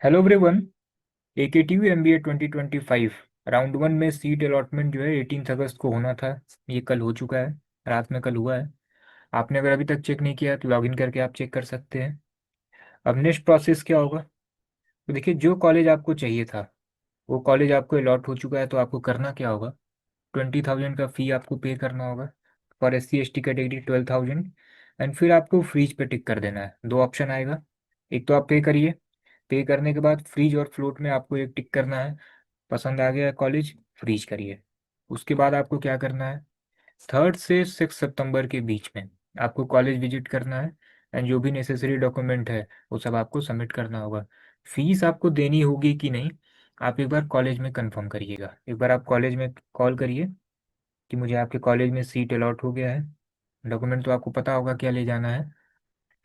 Hello everyone. AKTU MBA 2025 round one में seat allotment जो है 18 अगस्त को होना था। ये कल हो चुका है, रात में कल हुआ है। आपने अगर अभी तक चेक नहीं किया है तो लॉगिन करके आप चेक कर सकते हैं। अब नेक्स्ट प्रोसेस क्या होगा? तो देखिए, जो कॉलेज आपको चाहिए था वो कॉलेज आपको अलॉट हो चुका है, तो आपको करना क्या होगा? 20,000 का फ़ी आपको पे करना होगा। For SC ST category 12,000। And फिर आपको फ्रीज पे टिक कर देना है। दो ऑप्शन आएगा, एक तो आप पे करिए। पे करने के बाद फ्रीज और फ्लोट में आपको एक टिक करना है। पसंद आ गया कॉलेज, फ्रीज करिए। उसके बाद आपको क्या करना है? 3 से 6 सितंबर के बीच में आपको कॉलेज विजिट करना है। एंड जो भी नेसेसरी डॉक्यूमेंट है वो सब आपको सबमिट करना होगा। फीस आपको देनी होगी कि नहीं, आप एक बार कॉलेज में कंफर्म करिएगा। एक बार आप कॉलेज में कॉल करिए कि मुझे आपके कॉलेज में सीट अलॉट हो गया है। डॉक्यूमेंट तो आपको पता होगा क्या ले जाना है,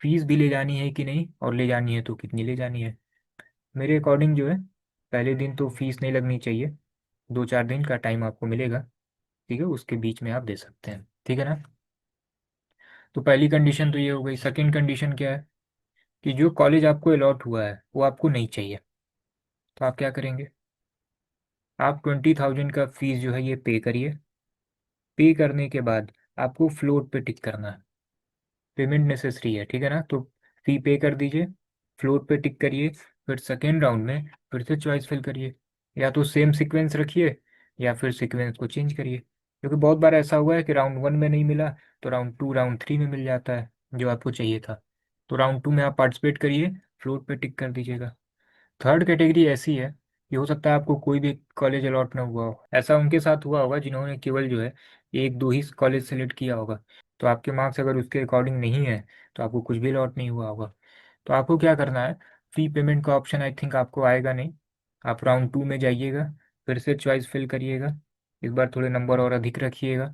फीस भी ले जानी है कि नहीं, और ले जानी है तो कितनी ले जानी है। मेरे अकॉर्डिंग जो है, पहले दिन तो फीस नहीं लगनी चाहिए। 2-4 दिन का टाइम आपको मिलेगा, ठीक है, उसके बीच में आप दे सकते हैं, ठीक है ना। तो पहली कंडीशन तो ये हो गई। सेकंड कंडीशन क्या है कि जो कॉलेज आपको अलॉट हुआ है वो आपको नहीं चाहिए। तो आप क्या करेंगे? आप 20,000 का फीस जो है ये पे करिए। पे करने के बाद आपको फ्लोट पे टिक करना है। पेमेंट नेसेसरी है, ठीक है ना। तो फी पे कर दीजिए, फ्लोट पे टिक करिए। फिर सेकेंड राउंड में फिर से चॉइस फिल करिए। या तो सेम सीक्वेंस रखिए या फिर सीक्वेंस को चेंज करिए, क्योंकि बहुत बार ऐसा हुआ है कि राउंड वन में नहीं मिला तो राउंड टू राउंड थ्री में मिल जाता है जो आपको चाहिए था। तो राउंड टू में आप पार्टिसिपेट करिए, फ्लोट पे टिक कर दीजिएगा। थर्ड कैटेगरी ऐसी है कि हो सकता है आपको कोई भी कॉलेज अलॉट ना हुआ हो। ऐसा उनके साथ हुआ होगा जिन्होंने केवल जो है एक दो ही कॉलेज सेलेक्ट किया होगा। तो आपके मार्क्स अगर उसके अकॉर्डिंग नहीं है तो आपको कुछ भी अलॉट नहीं हुआ होगा। तो आपको क्या करना है? फी पेमेंट का ऑप्शन आई थिंक आपको आएगा नहीं। आप राउंड टू में जाइएगा, फिर से चॉइस फिल करिएगा। इस बार थोड़े नंबर और अधिक रखिएगा।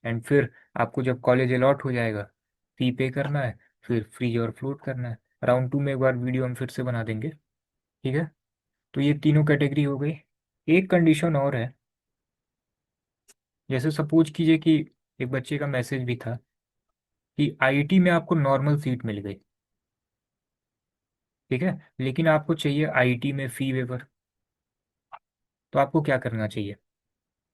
एंड फिर आपको जब कॉलेज अलॉट हो जाएगा, फी पे करना है, फिर फ्री और फ्लोट करना है। राउंड टू में एक बार वीडियो हम फिर से बना देंगे, ठीक है। तो ये तीनों कैटेगरी हो गई। एक कंडीशन और है। जैसे सपोज कीजिए कि एक बच्चे का मैसेज भी था कि आईटी में आपको नॉर्मल सीट मिल गई, ठीक है, लेकिन आपको चाहिए आईटी में फी वेवर। तो आपको क्या करना चाहिए?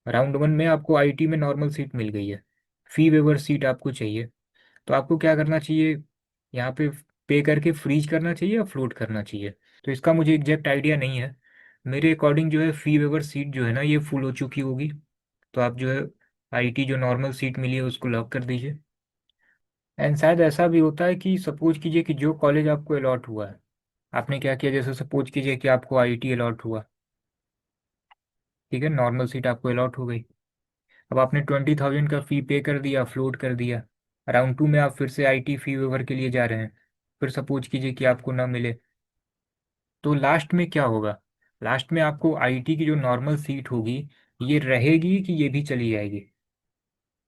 राउंड वन में आपको आईटी में नॉर्मल सीट मिल गई है, फी वेवर सीट आपको चाहिए। तो आपको क्या करना चाहिए? यहाँ पे करके फ्रीज करना चाहिए या फ्लोट करना चाहिए? तो इसका मुझे एग्जैक्ट आइडिया नहीं है। मेरे अकॉर्डिंग जो है फी वेवर सीट जो है ना ये फुल हो चुकी होगी। तो आप जो है आईटी जो नॉर्मल सीट मिली है उसको लॉक कर दीजिए। एंड शायद ऐसा भी होता है कि सपोज कीजिए कि जो कॉलेज आपको अलॉट हुआ है, आपने क्या किया, जैसे सपोज कीजिए कि आपको आईटी अलॉट हुआ, ठीक है, नॉर्मल सीट आपको अलॉट हो गई। अब आपने 20,000 का फ़ी पे कर दिया, फ्लोट कर दिया। राउंड टू में आप फिर से आईटी फी वेवर के लिए जा रहे हैं। फिर सपोज कीजिए कि आपको ना मिले, तो लास्ट में क्या होगा? लास्ट में आपको आईटी की जो नॉर्मल सीट होगी ये रहेगी कि ये भी चली जाएगी,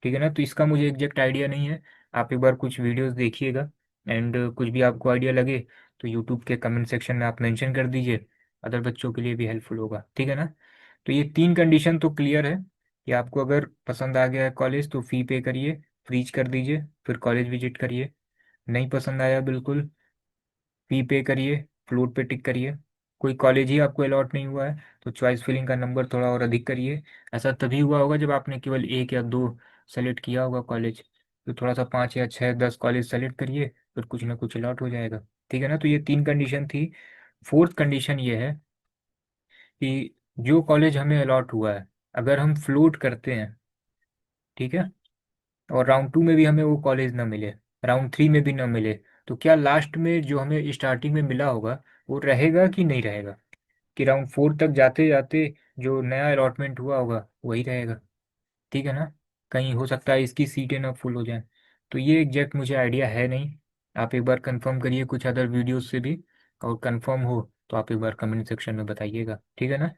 ठीक है ना। तो इसका मुझे एग्जैक्ट आइडिया नहीं है। आप एक बार कुछ वीडियोस देखिएगा। एंड कुछ भी आपको आइडिया लगे तो यूट्यूब के कमेंट सेक्शन में आप मेंशन कर दीजिए। अदर बच्चों के लिए भी हेल्पफुल होगा, ठीक है ना। तो ये तीन कंडीशन तो क्लियर है कि आपको अगर पसंद आ गया है कॉलेज तो फ़ी पे करिए, फ्रीज कर दीजिए, फिर कॉलेज विजिट करिए। नहीं पसंद आया बिल्कुल, फ़ी पे करिए, फ्लोट पे टिक करिए। कोई कॉलेज ही आपको अलॉट नहीं हुआ है तो चॉइस फिलिंग का नंबर थोड़ा और अधिक करिए। ऐसा तभी हुआ होगा जब आपने केवल एक या दो सेलेक्ट किया होगा कॉलेज। तो थोड़ा सा 5 या 6 10 कॉलेज सेलेक्ट करिए, फिर कुछ ना कुछ अलॉट हो जाएगा, ठीक है ना। तो ये तीन कंडीशन थी। फोर्थ कंडीशन ये है कि जो कॉलेज हमें अलॉट हुआ है अगर हम फ्लोट करते हैं, ठीक है, और राउंड टू में भी हमें वो कॉलेज ना मिले, राउंड थ्री में भी ना मिले, तो क्या लास्ट में जो हमें स्टार्टिंग में मिला होगा वो रहेगा कि नहीं रहेगा? कि राउंड फोर तक जाते जाते जो नया अलॉटमेंट हुआ होगा वही रहेगा, ठीक है ना। कहीं हो सकता है इसकी सीटें ना फुल हो जाएं। तो ये एग्जैक्ट मुझे आइडिया है नहीं। आप एक बार कंफर्म करिए कुछ अदर वीडियोस से भी, और कंफर्म हो तो आप एक बार कमेंट सेक्शन में बताइएगा, ठीक है ना।